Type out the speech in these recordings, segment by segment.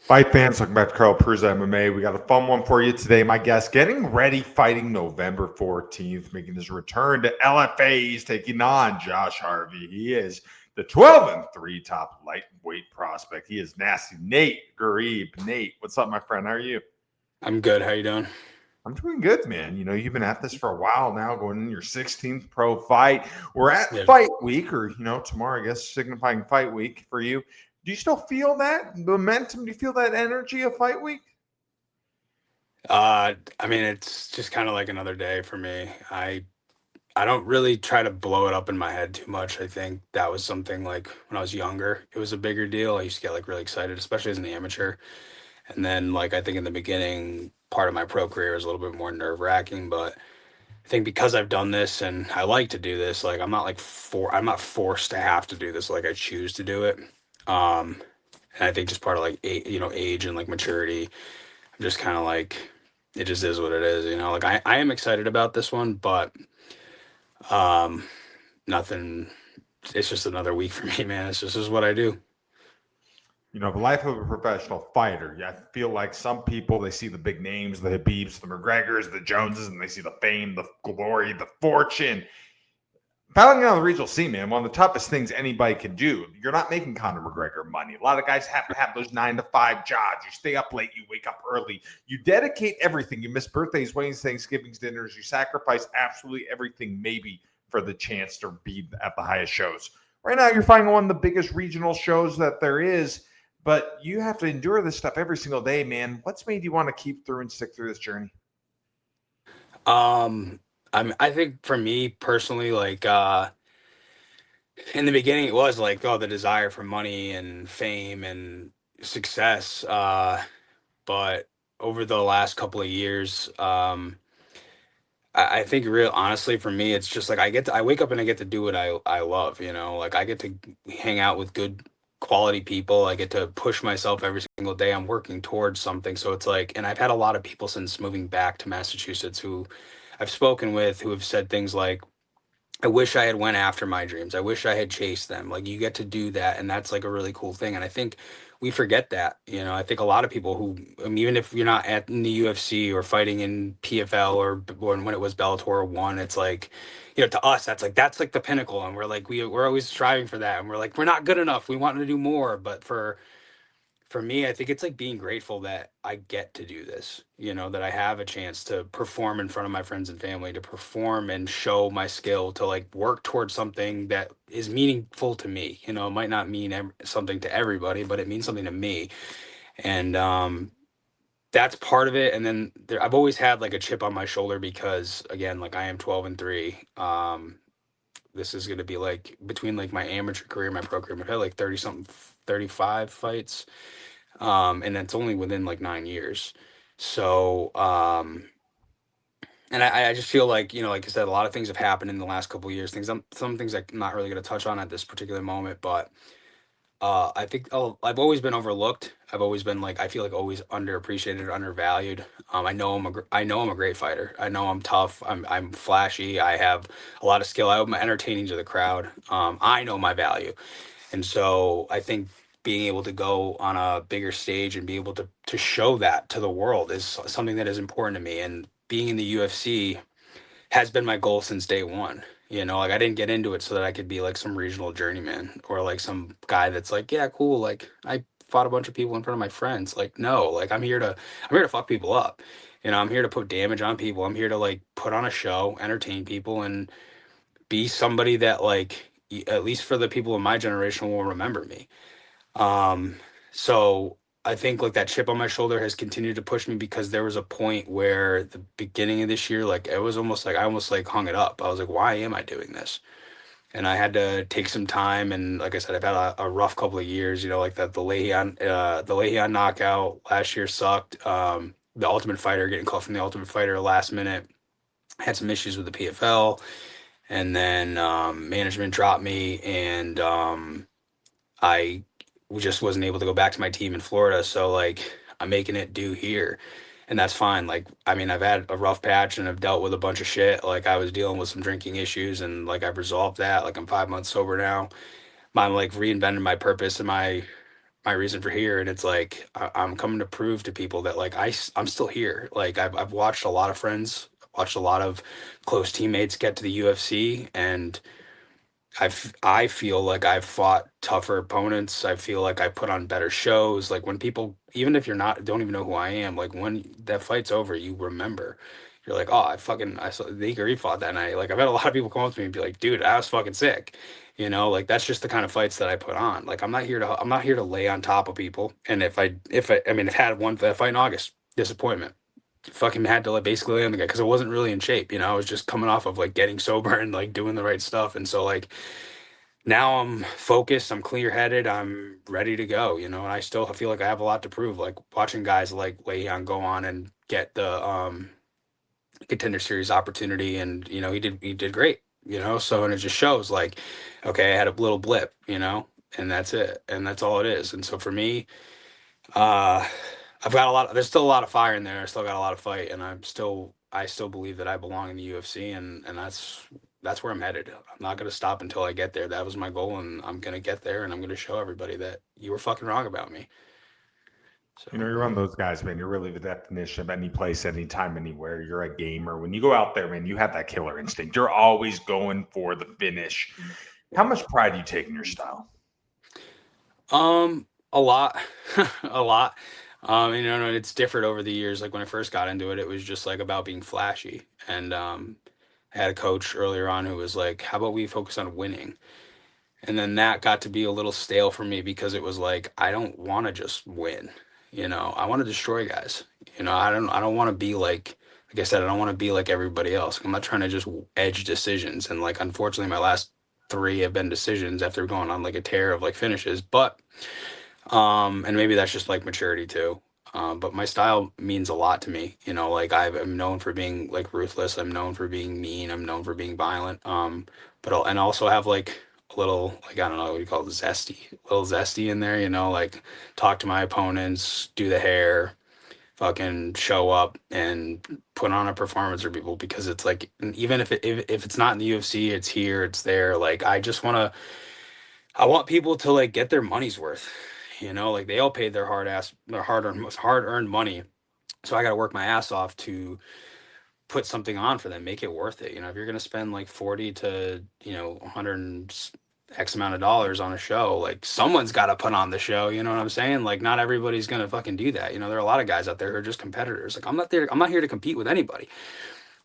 Fight fans, welcome back to Carl Peruz MMA. We got a fun one for you today. My guest getting ready, fighting November 14th, making his return to LFA. He's taking on Josh Harvey. He is the 12-3 top lightweight prospect. He is nasty. Nate Ghareeb. Nate, what's up, my friend? How are you? I'm good. How you doing? I'm doing good, man. You know, you've been at this for a while now, going in your 16th pro fight. We're at Yeah. fight week, or, tomorrow, I guess, signifying fight week for you. Do you still feel that momentum? Do you feel that energy of fight week? I mean, it's just kind of like another day for me. I don't really try to blow it up in my head too much. I think that was something like when I was younger, it was a bigger deal. I used to get like really excited, especially as an amateur. And then like I think in the beginning, part of my pro career was a little bit more nerve-wracking, but I think because I've done this and I like to do this, like I'm not forced to have to do this, like I choose to do it. Um, and I think just part of like age and like maturity. I'm just kind of like, it just is what it is, Like I am excited about this one, but um, nothing. It's just another week for me, man. It's just this is what I do. The life of a professional fighter. Yeah, I feel like some people, they see the big names, the Habibs, the McGregors, the Joneses, and they see the fame, the glory, the fortune. Battling on the regional scene, man, one of the toughest things anybody can do. You're not making Conor McGregor money. A lot of guys have to have those 9 to 5 jobs. You stay up late, you wake up early, you dedicate everything. You miss birthdays, weddings, Thanksgivings, dinners. You sacrifice absolutely everything, maybe for the chance to be at the highest shows. Right now, you're fighting one of the biggest regional shows that there is, but you have to endure this stuff every single day, man. What's made you want to keep through and stick through this journey? I think for me personally, like in the beginning, it was like, oh, the desire for money and fame and success. But over the last couple of years, I think real honestly for me, it's just like I wake up and I get to do what I love, Like I get to hang out with good quality people. I get to push myself every single day. I'm working towards something. So it's like, and I've had a lot of people since moving back to Massachusetts who I've spoken with who have said things like, I wish I had went after my dreams. I wish I had chased them. Like you get to do that, and that's like a really cool thing. And I think we forget that. I think a lot of people who, I mean, even if you're not at in the UFC or fighting in PFL or when it was Bellator one, it's like, to us that's like the pinnacle, and we're always striving for that, and we're like we're not good enough. We want to do more, but for me, I think it's like being grateful that I get to do this, that I have a chance to perform in front of my friends and family, to perform and show my skill, to like work towards something that is meaningful to me. It might not mean something to everybody, but it means something to me. And that's part of it. And then I've always had like a chip on my shoulder because, again, like I am 12-3. This is going to be like between like my amateur career, my pro career, I've had like 30 something, 35 fights, and that's only within like 9 years. So, and I just feel like, like I said, a lot of things have happened in the last couple of years. Some things I'm not really going to touch on at this particular moment, but I think I've always been overlooked. I've always been like I feel like always underappreciated or undervalued. I know I'm a great fighter. I know I'm tough. I'm flashy. I have a lot of skill. I'm entertaining to the crowd. I know my value. And so I think being able to go on a bigger stage and be able to show that to the world is something that is important to me. And being in the UFC has been my goal since day one. Like I didn't get into it so that I could be like some regional journeyman or like some guy that's like, yeah, cool. Like I fought a bunch of people in front of my friends. Like, no, like I'm here to fuck people up. I'm here to put damage on people. I'm here to like put on a show, entertain people, and be somebody that like at least for the people of my generation will remember me. um so I think like that chip on my shoulder has continued to push me because there was a point where the beginning of this year, like it was almost like I almost like hung it up. I was like, why am I doing this? And I had to take some time, and like I said, I've had a rough couple of years, like that the Lehian knockout last year sucked. The Ultimate Fighter, getting called from the Ultimate Fighter last minute, had some issues with the PFL, and then management dropped me, and I just wasn't able to go back to my team in Florida. So like I'm making it do here, and that's fine. Like I mean, I've had a rough patch and I've dealt with a bunch of shit. Like I was dealing with some drinking issues, and like I've resolved that. Like I'm 5 months sober now. I'm like reinventing my purpose and my reason for here. And it's like I'm coming to prove to people that like I'm still here. Like I've watched a lot of friends, watched a lot of close teammates get to the UFC, and I feel like I've fought tougher opponents. I feel like I put on better shows. Like when people, even if you're not, don't even know who I am, like when that fight's over, you remember. You're like, oh, I saw the Ghareeb fought that night. Like I've had a lot of people come up to me and be like, dude, I was fucking sick. Like that's just the kind of fights that I put on. Like I'm not here to lay on top of people. And I mean, I've had one that fight in August, disappointment. Fucking had to like basically lay on the guy because I wasn't really in shape. I was just coming off of like getting sober and like doing the right stuff. And so like now I'm focused, I'm clear headed, I'm ready to go, and I still feel like I have a lot to prove. Like watching guys like Leon go on and get the contender series opportunity, and he did great, so and it just shows like, okay, I had a little blip, and that's it. And that's all it is. And so for me, uh I've got a lot there's still a lot of fire in there. I still got a lot of fight, and I still believe that I belong in the UFC, and that's where I'm headed. I'm not going to stop until I get there. That was my goal, and I'm going to get there, and I'm going to show everybody that you were fucking wrong about me. So, You're one of those guys, man. You're really the definition of any place, anytime, anywhere. You're a gamer. When you go out there, man, you have that killer instinct. You're always going for the finish. How much pride do you take in your style? a lot, a lot. It's different over the years. Like when I first got into it, it was just like about being flashy. And I had a coach earlier on who was like, "How about we focus on winning?" And then that got to be a little stale for me because it was like I don't want to just win. I want to destroy guys. I don't want to be like I said, I don't want to be like everybody else. I'm not trying to just edge decisions. And like unfortunately my last three have been decisions after going on like a tear of like finishes. But and maybe that's just like maturity too. But my style means a lot to me. Like I'm known for being like ruthless. I'm known for being mean. I'm known for being violent. And also have like a little like I don't know what you call it, zesty, a little zesty in there. Like talk to my opponents, do the hair, fucking show up and put on a performance for people because it's like even if it's not in the UFC, it's here, it's there. Like I want people to like get their money's worth. Like they all paid their hard earned money. So I got to work my ass off to put something on for them, make it worth it. If you're gonna spend like 40 to 100 X amount of dollars on a show, like someone's got to put on the show. You know what I'm saying? Like not everybody's gonna fucking do that. There are a lot of guys out there who are just competitors. Like I'm not there. I'm not here to compete with anybody.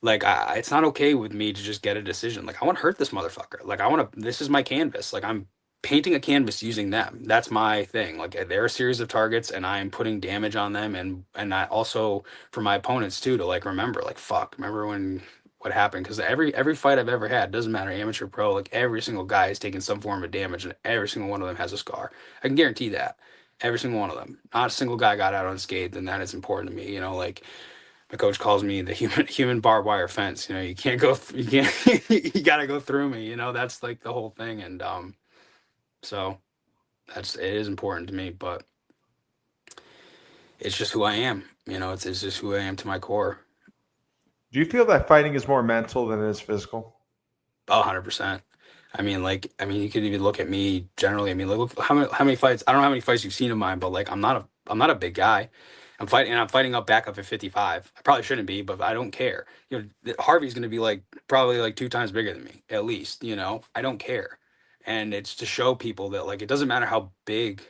Like it's not okay with me to just get a decision. Like I want to hurt this motherfucker. Like I want to. This is my canvas. Like I'm painting a canvas using them. That's my thing. Like they're a series of targets, and I am putting damage on them, and I also for my opponents too to like remember. Like fuck, remember when what happened? Because every fight I've ever had doesn't matter amateur pro. Like every single guy has taken some form of damage, and every single one of them has a scar. I can guarantee that. Every single one of them. Not a single guy got out unscathed, and that is important to me. Like my coach calls me the human barbed wire fence. You can't go you can't you got to go through me. That's like the whole thing. And so it is important to me, but it's just who I am. It's just who I am to my core. Do you feel that fighting is more mental than it is physical? 100%. You could even look at me generally. I mean, look how many fights. I don't know how many fights you've seen of mine, but like I'm not a big guy. I'm fighting up back up at 55. I probably shouldn't be, but I don't care. Harvey's going to be like probably like two times bigger than me at least. I don't care, and it's to show people that like it doesn't matter how big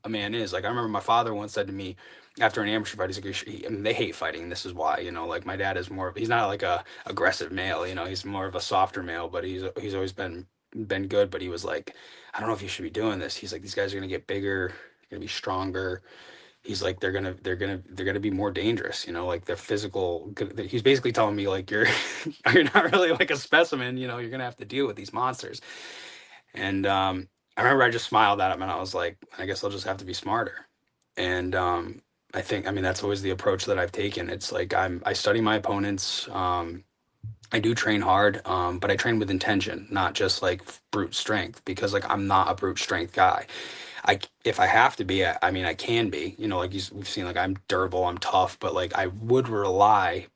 a man is. Like I remember my father once said to me after an amateur fight, he's like, I mean, they hate fighting. And this is why, like my dad is he's not like a aggressive male, he's more of a softer male, but he's always been good. But he was like, I don't know if you should be doing this. He's like, these guys are gonna get bigger, gonna be stronger. He's like, they're gonna be more dangerous, like their physical. He's basically telling me like you're not really like a specimen, you're gonna have to deal with these monsters. And I remember I just smiled at him and I was like, I guess I'll just have to be smarter. And I mean, that's always the approach that I've taken. It's like I study my opponents. I do train hard, but I train with intention, not just like brute strength, because like I'm not a brute strength guy. If I have to be, I mean, I can be. Like we've seen, like I'm durable, I'm tough, but like I would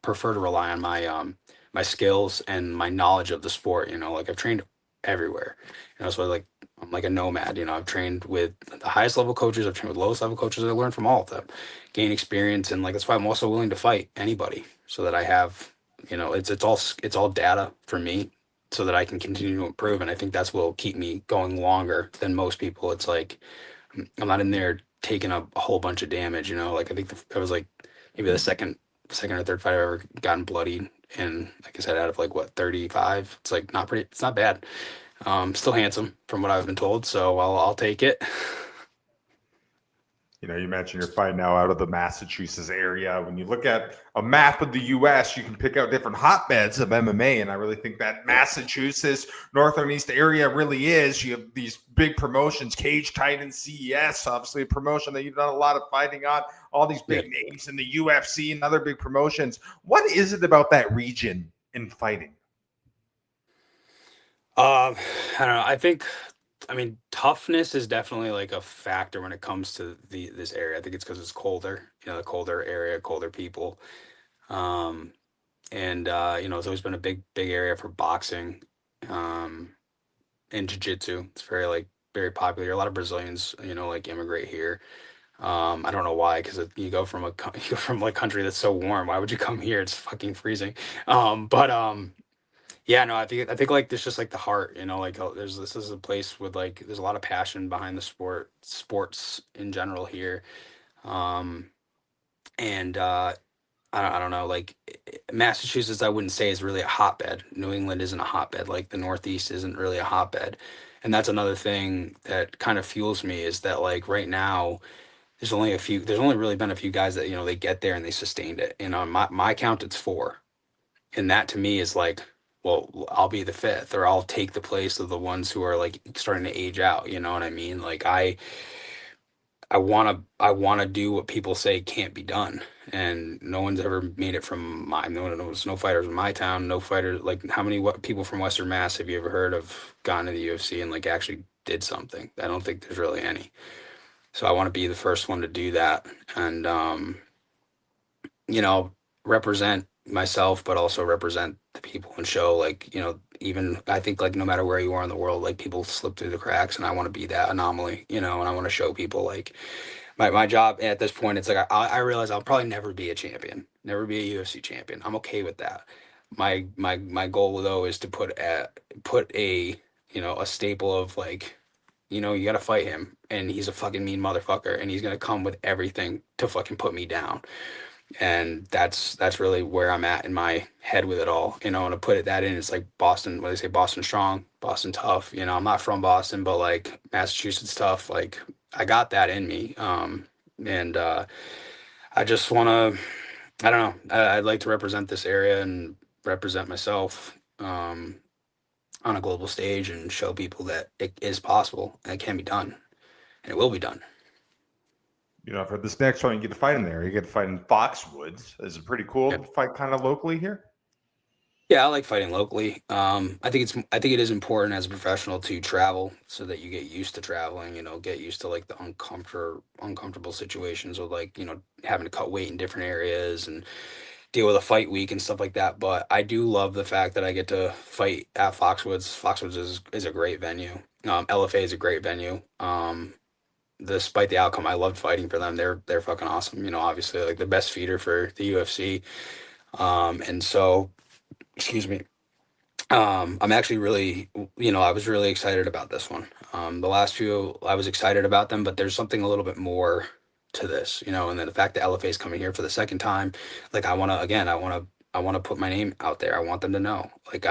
prefer to rely on my skills and my knowledge of the sport. Like I've trained everywhere. So like I'm like a nomad. I've trained with the highest level coaches, I've trained with lowest level coaches, I learned from all of them, gain experience, and like that's why I'm also willing to fight anybody so that I have, it's all data for me so that I can continue to improve. And I think that's what will keep me going longer than most people. It's like I'm not in there taking a whole bunch of damage. Like I think it was like maybe the second or third fight I've ever gotten bloodied. And like I said, out of like what 35, it's like not pretty. It's not bad. Still handsome from what I've been told, so I'll take it. You mentioned you're fighting now out of the Massachusetts area. When you look at a map of the U.S., you can pick out different hotbeds of MMA, and I really think that Massachusetts, Northern East area really is. You have these big promotions, Cage Titan, CES, obviously a promotion that you've done a lot of fighting on, all these big names in the UFC and other big promotions. What is it about that region in fighting? I don't know. I mean, toughness is definitely like a factor when it comes to this area. I think it's because it's colder, the colder area, colder people. Um, and it's always been a big area for boxing, um, and jiu-jitsu. It's very popular. A lot of Brazilians, like immigrate here. I don't know why, because you go from you go from like country that's so warm. Why would you come here? It's fucking freezing. But Yeah, no, I think like there's just like the heart, like this is a place with like there's a lot of passion behind the sports in general here. Um and I don't know, like Massachusetts I wouldn't say is really a hotbed. New England isn't a hotbed, like the Northeast isn't really a hotbed. And that's another thing that kind of fuels me is that like right now there's only really been a few guys that, they get there and they sustained it. My count it's four. And that to me is like, well, I'll be the fifth, or I'll take the place of the ones who are like starting to age out. You know what I mean? Like I want to do what people say can't be done, and no one's ever made it from my no fighters in my town, no fighters like how many people from Western Mass have you ever heard of gone to the UFC and like actually did something? I don't think there's really any. So I want to be the first one to do that, and you know, represent myself, but also represent the people and show like, even I think like no matter where you are in the world, like people slip through the cracks and I want to be that anomaly, and I want to show people like my job at this point, it's like I realize I'll probably never be a champion, never be a UFC champion. I'm okay with that. My goal though is to put a a staple of like, you gotta fight him and he's a fucking mean motherfucker and he's gonna come with everything to fucking put me down. And that's really where I'm at in my head with it all. And to put that in, it's like Boston, what they say, Boston strong, Boston tough. I'm not from Boston, but like Massachusetts tough. Like I got that in me. And I just want to, I don't know, I'd like to represent this area and represent myself on a global stage and show people that it is possible and it can be done and it will be done. For this next one, you get to fight in there. You get to fight in Foxwoods. Is it pretty cool to fight kind of locally here? Yeah, I like fighting locally. I think it is important as a professional to travel so that you get used to traveling, get used to like the uncomfortable situations of like, having to cut weight in different areas and deal with a fight week and stuff like that. But I do love the fact that I get to fight at Foxwoods. Foxwoods is a great venue. LFA is a great venue. Despite the outcome, I loved fighting for them. They're fucking awesome. Obviously like the best feeder for the UFC. And so, excuse me. I'm actually really, I was really excited about this one. The last few, I was excited about them, but there's something a little bit more to this, and then the fact that LFA is coming here for the second time, like I want to put my name out there. I want them to know, like,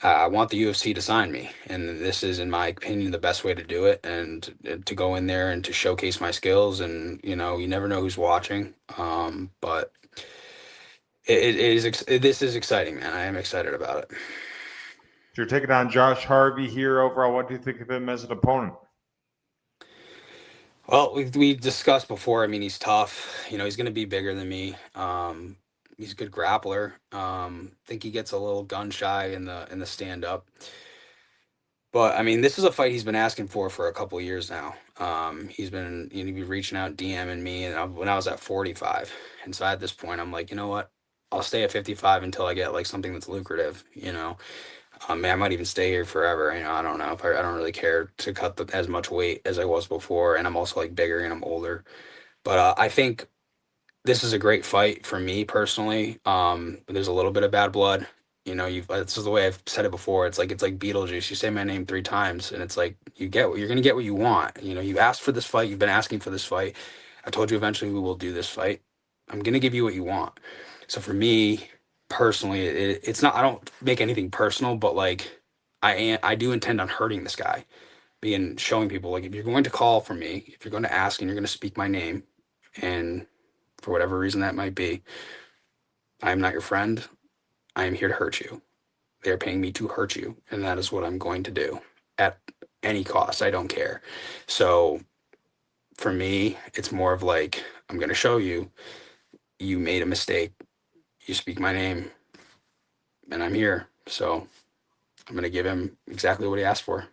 I want the UFC to sign me, and this is, in my opinion, the best way to do it, and to go in there and to showcase my skills, and you never know who's watching, but this is exciting, man. I am excited about it. So you're taking on Josh Harvey here overall. What do you think of him as an opponent? Well, we discussed before. I mean, he's tough. He's going to be bigger than me. He's a good grappler. Think he gets a little gun shy in the stand up. But I mean, this is a fight he's been asking for a couple of years now. He's been reaching out, DMing me, and when I was at 45, and so at this point, I'm like, you know what? I'll stay at 55 until I get like something that's lucrative. Man, I might even stay here forever. I don't know if I don't really care to cut as much weight as I was before, and I'm also like bigger and I'm older. But I think this is a great fight for me personally. There's a little bit of bad blood. You've this is the way I've said it before. It's like Beetlejuice. You say my name 3 times, and it's like you're gonna get what you want. You asked for this fight. You've been asking for this fight. I told you eventually we will do this fight. I'm gonna give you what you want. So for me personally, it's not. I don't make anything personal, but like I do intend on hurting this guy. Being showing people like if you're going to call for me, if you're going to ask and you're going to speak my name, and for whatever reason that might be, I am not your friend. I am here to hurt you. They are paying me to hurt you, and that is what I'm going to do at any cost. I don't care. So for me, it's more of like, I'm going to show you, you made a mistake. You speak my name, and I'm here. So I'm going to give him exactly what he asked for.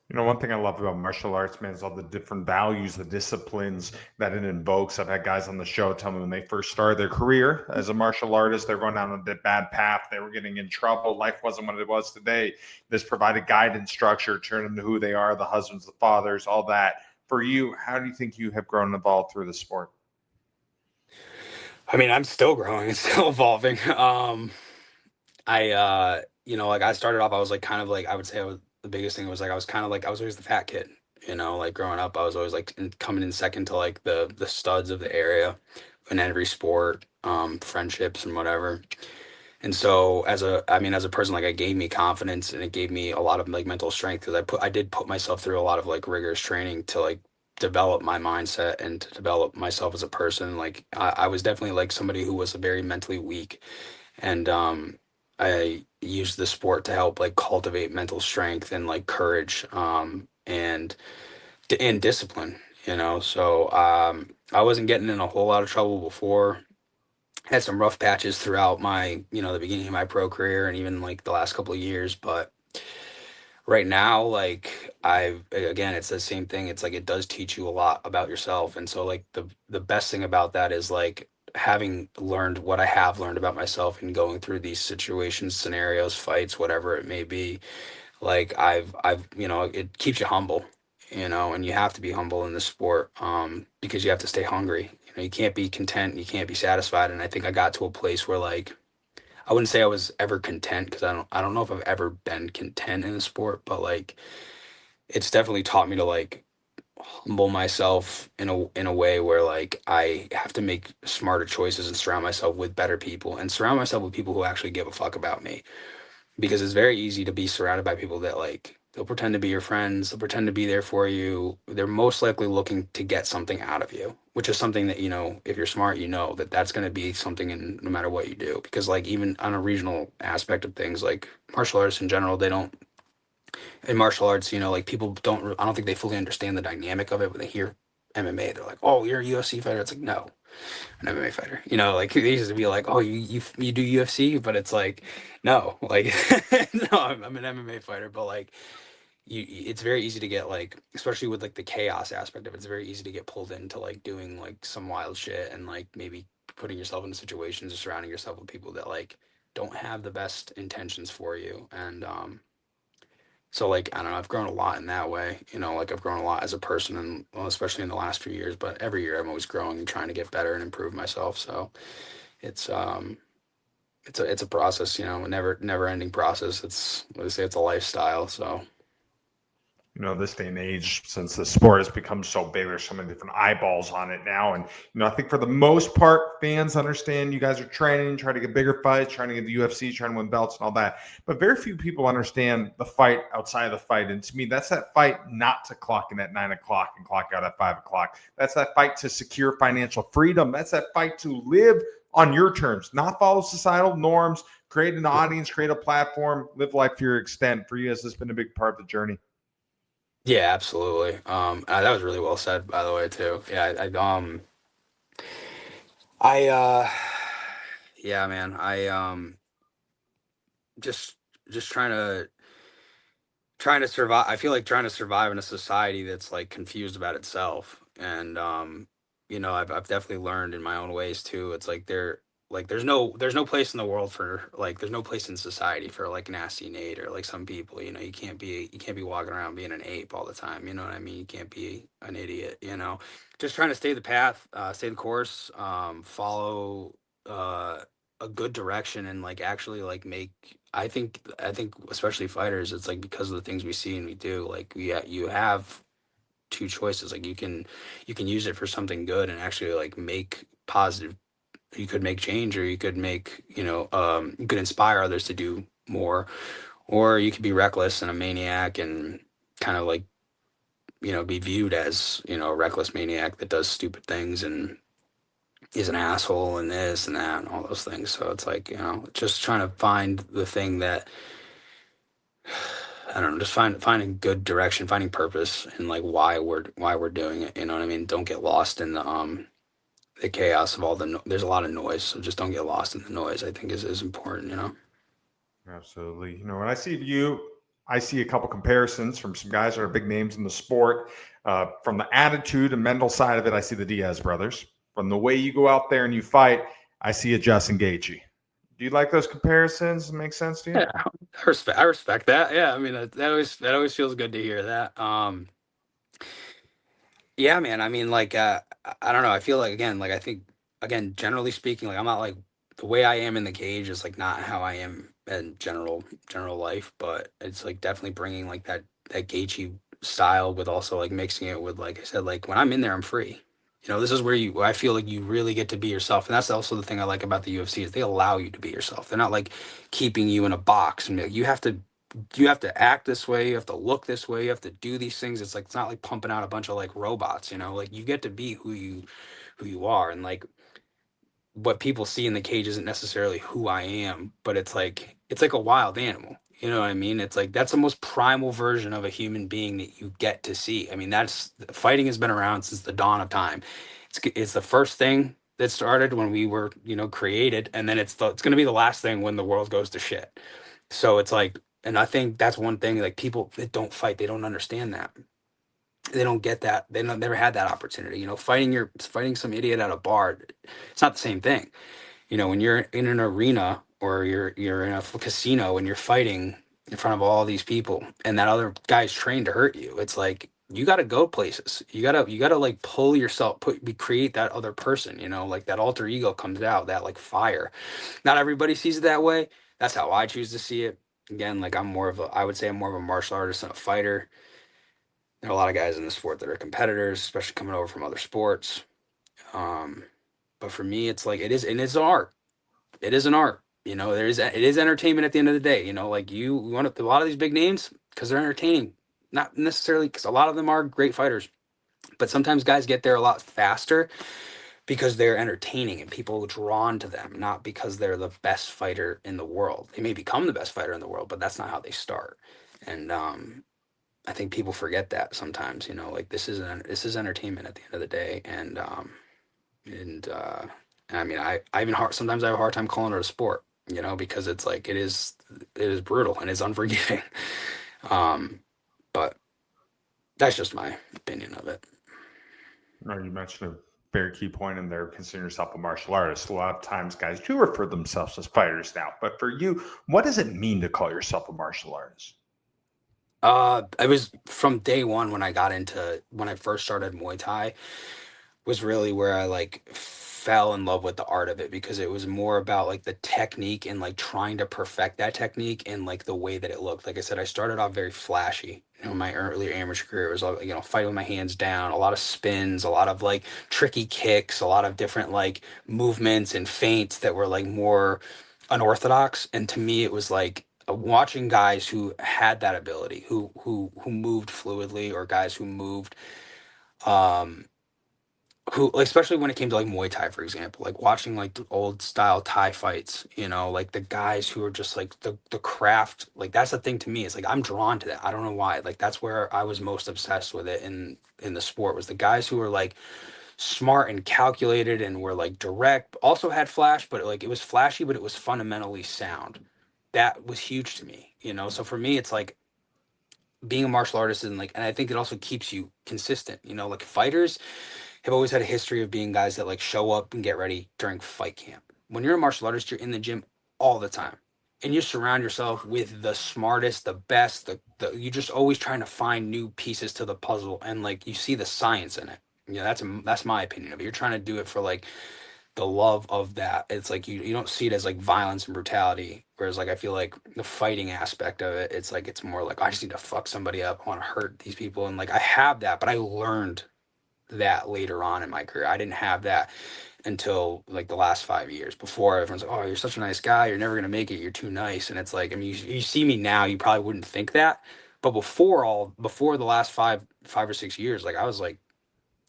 One thing I love about martial arts, man, is all the different values, the disciplines that it invokes. I've had guys on the show tell me when they first started their career as a martial artist, they're going down a bad path. They were getting in trouble. Life wasn't what it was today. This provided guidance structure, turned them to who they are, the husbands, the fathers, all that. For you, how do you think you have grown and evolved through the sport? I mean, I'm still growing and still evolving. Like I started off, I was like kind of like I would say the biggest thing was like I was kind of like I was always the fat kid. Like growing up, I was always like coming in second to like the studs of the area in every sport, friendships and whatever. And so as a person, like it gave me confidence and it gave me a lot of like mental strength because I did put myself through a lot of like rigorous training to like develop my mindset and to develop myself as a person. Like I was definitely like somebody who was very mentally weak, and I used the sport to help like cultivate mental strength and like courage, and discipline. So I wasn't getting in a whole lot of trouble before. Had some rough patches throughout my the beginning of my pro career and even like the last couple of years, but right now, like I've again, it's the same thing. It's like it does teach you a lot about yourself. And so like the best thing about that is like having learned what I have learned about myself and going through these situations, scenarios, fights, whatever it may be. Like I've it keeps you humble, and you have to be humble in this sport because you have to stay hungry. You can't be content, you can't be satisfied. And I think I got to a place where like I wouldn't say I was ever content because I don't know if I've ever been content in a sport, but like it's definitely taught me to like humble myself in a way where like I have to make smarter choices and surround myself with better people and surround myself with people who actually give a fuck about me. Because it's very easy to be surrounded by people that like they'll pretend to be your friends, they'll pretend to be there for you. They're most likely looking to get something out of you, which is something that, if you're smart, that that's going to be something in no matter what you do. Because like even on a regional aspect of things, like martial arts in general, they don't in martial arts, like people don't, I don't think they fully understand the dynamic of it when they hear MMA. They're like, oh, you're a UFC fighter. It's like, no, an MMA fighter. Like they used to be like, oh, you do UFC, but it's like, no, like no, I'm an MMA fighter, but like it's very easy to get like, especially with like the chaos aspect of it, it's very easy to get pulled into like doing like some wild shit and like maybe putting yourself into situations or surrounding yourself with people that like don't have the best intentions for you. And so like I don't know, I've grown a lot in that way. Like I've grown a lot as a person, and well, especially in the last few years. But every year I'm always growing and trying to get better and improve myself. So it's it's a process, a never ending process. It's what they say, it's a lifestyle. So This day and age, since the sport has become so big, there's so many different eyeballs on it now. And, I think for the most part, fans understand you guys are training, trying to get bigger fights, trying to get the UFC, trying to win belts and all that. But very few people understand the fight outside of the fight. And to me, that's that fight not to clock in at 9 o'clock and clock out at 5 o'clock. That's that fight to secure financial freedom. That's that fight to live on your terms, not follow societal norms, create an audience, create a platform, live life to your extent. For you, has this been a big part of the journey? yeah, absolutely. That was really well said, by the way, too. Yeah, I yeah, man, just just trying to survive. I feel like trying to survive in a society that's like confused about itself. And I've definitely learned in my own ways too. It's like like there's no place in the world for like there's no place in society for like nasty Nate or like some people, you know, you can't be walking around being an ape all the time, you know what I mean? You can't be an idiot, you know. Just trying to stay the path, stay the course, follow uh a good direction and like actually like make I think especially fighters, it's like because of the things we see and we do, like you have two choices. Like you can use it for something good and actually like make positive, you could make change or you could make, you know, you could inspire others to do more, or you could be reckless and a maniac and kind of like, you know, be viewed as, you know, a reckless maniac that does stupid things and is an asshole and this and that and all those things. So it's like, you know, just trying to find the thing that I don't know, just finding good direction, finding purpose and like why we're doing it. You know what I mean? Don't get lost in the chaos of all there's a lot of noise, so just don't get lost in the noise. I think is important. You know. Absolutely. When I see you, I see a couple comparisons from some guys that are big names in the sport. From the attitude and mental side of it, I see the Diaz brothers. From the way you go out there and you fight, I see a Justin Gaethje. Do you like those comparisons? Make sense to you? Yeah, I respect that. Yeah, I mean that always feels good to hear that. Yeah, man. I mean, like, I don't know. I feel like again, like I think again, generally speaking, like I'm not like the way I am in the cage is like not how I am in general life, but it's like definitely bringing like that Gaethje style with also like mixing it with like I said, like when I'm in there, I'm free. You know, this is where I feel like you really get to be yourself, and that's also the thing I like about the UFC is they allow you to be yourself. They're not like keeping you in a box and be like, you have to act this way, you have to look this way, you have to do these things. It's like it's not like pumping out a bunch of like robots, you know, like you get to be who you are. And like what people see in the cage isn't necessarily who I am, but it's like a wild animal. You know what I mean? It's like that's the most primal version of a human being that you get to see. I mean, that's fighting has been around since the dawn of time. It's the first thing that started when we were, you know, created, and then it's going to be the last thing when the world goes to shit. So it's like, and I think that's one thing like people that don't fight, they don't understand that. They don't get that. They don't, never had that opportunity. You know, fighting some idiot at a bar, it's not the same thing. You know, when you're in an arena or you're in a casino and you're fighting in front of all these people and that other guy's trained to hurt you, it's like you got to go places. You got to like pull yourself, create that other person. You know, like that alter ego comes out, that like fire. Not everybody sees it that way. That's how I choose to see it. Again, like I would say I'm more of a martial artist than a fighter. There are a lot of guys in the sport that are competitors, especially coming over from other sports. Um, but for me, it's like it is, and it's an art. It is an art. You know, it is entertainment at the end of the day. You know, like you want a lot of these big names because they're entertaining, not necessarily because a lot of them are great fighters, but sometimes guys get there a lot faster because they're entertaining and people are drawn to them, not because they're the best fighter in the world. They may become the best fighter in the world, but that's not how they start. And I think people forget that sometimes. You know, like this is entertainment at the end of the day, and I mean, I even sometimes I have a hard time calling it a sport, you know, because it's like it is brutal and it's unforgiving. Um, but that's just my opinion of it. You mentioned a very key point in there. Consider yourself a martial artist. A lot of times, guys do refer themselves as fighters now. But for you, what does it mean to call yourself a martial artist? I was from day one when I first started Muay Thai was really where I like fell in love with the art of it because it was more about like the technique and like trying to perfect that technique and like the way that it looked. Like I said, I started off very flashy. You know, my earlier amateur career was all, you know, fighting with my hands down, a lot of spins, a lot of like tricky kicks, a lot of different like movements and feints that were like more unorthodox. And to me, it was like watching guys who had that ability, who moved fluidly, or guys who moved um who like, especially when it came to like Muay Thai, for example, like watching like the old style Thai fights, you know, like the guys who are just like the craft, like that's the thing to me. It's like I'm drawn to that. I don't know why. Like that's where I was most obsessed with it in the sport was the guys who were like smart and calculated and were like direct, also had flash, but like it was flashy, but it was fundamentally sound. That was huge to me, you know. So for me, it's like being a martial artist and like, and I think it also keeps you consistent, you know, like fighters have always had a history of being guys that like show up and get ready during fight camp. when you're a martial artist, you're in the gym all the time. And you surround yourself with the smartest, the best, you're just always trying to find new pieces to the puzzle, and like you see the science in it. Yeah, that's my opinion of it. You're trying to do it for like the love of that. It's like you don't see it as like violence and brutality. Whereas like I feel like the fighting aspect of it, it's like it's more like I just need to fuck somebody up. I want to hurt these people. And like I have that, but I learned that later on in my career. I didn't have that until like the last 5 years. Before everyone's like, oh, you're such a nice guy, you're never gonna make it, you're too nice. And it's like, I mean, you see me now, you probably wouldn't think that. But before the last 5 or 6 years, like I was like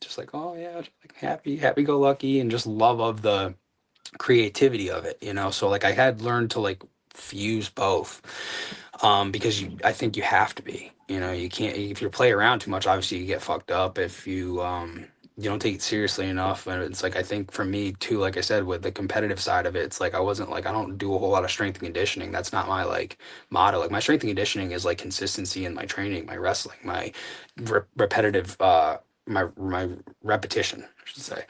just like, oh yeah, just like happy go lucky, and just love of the creativity of it, you know. So like I had learned to like fuse both, because I think you have to be, you know, you can't, if you play around too much, obviously you get fucked up if you don't take it seriously enough. And it's like I think for me too, like I said, with the competitive side of it, it's like I don't do a whole lot of strength and conditioning. That's not my like motto. Like my strength and conditioning is like consistency in my training, my wrestling, my repetitive my repetition, I should say.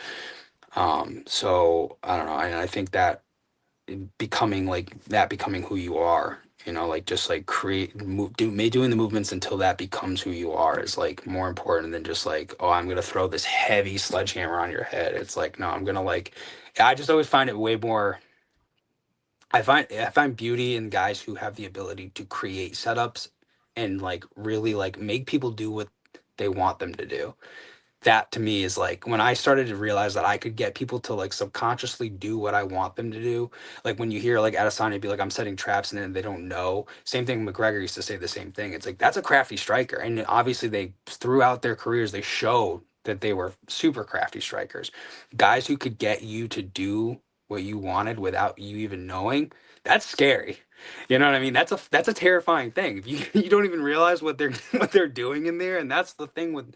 So I don't know, and I think that becoming who you are, you know, like just like doing the movements until that becomes who you are is like more important than just like, oh, I'm gonna throw this heavy sledgehammer on your head. It's like, no, I'm gonna like, I just always find it way more. I find beauty in guys who have the ability to create setups and like really like make people do what they want them to do. That to me is like when I started to realize that I could get people to like subconsciously do what I want them to do. Like when you hear like Adesanya be like, I'm setting traps, and then they don't know. Same thing, McGregor used to say the same thing. It's like that's a crafty striker. And obviously they throughout their careers they showed that they were super crafty strikers. Guys who could get you to do what you wanted without you even knowing, that's scary. You know what I mean? That's a terrifying thing. If you you don't even realize what they're what they're doing in there, and that's the thing with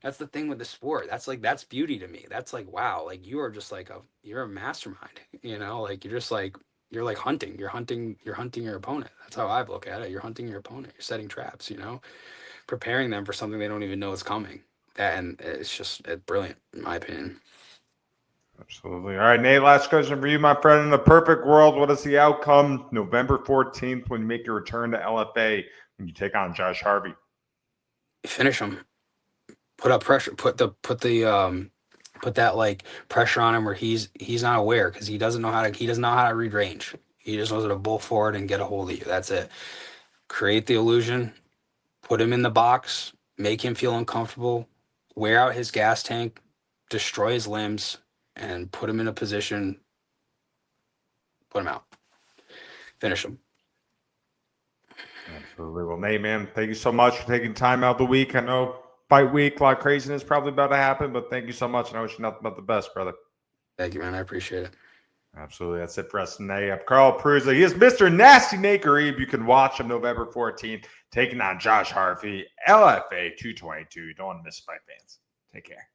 the sport. That's beauty to me. That's like, wow, like you are just like you're a mastermind, you know, like you're like hunting. You're hunting your opponent. That's how I look at it. You're hunting your opponent. You're setting traps, you know, preparing them for something they don't even know is coming. And it's brilliant, in my opinion. Absolutely. All right, Nate, last question for you, my friend. In the perfect world, what is the outcome November 14th when you make your return to LFA when you take on Josh Harvey? Finish them. Put up pressure. Put that like pressure on him where he's not aware, because he doesn't know how to read range. He just knows how to bull forward and get a hold of you. That's it. Create the illusion, put him in the box, make him feel uncomfortable, wear out his gas tank, destroy his limbs, and put him in a position, put him out, finish him. Absolutely. Well, Nate, man, thank you so much for taking time out of the week. I know fight week, a lot of craziness probably about to happen, but thank you so much, and I wish you nothing but the best, brother. Thank you, man. I appreciate it. Absolutely. That's it for us today. I'm Carl Prusa. He is Mr. Nasty Nate Ghareeb. You can watch him November 14th, taking on Josh Harvey, LFA 222. Don't want to miss fight, fans. Take care.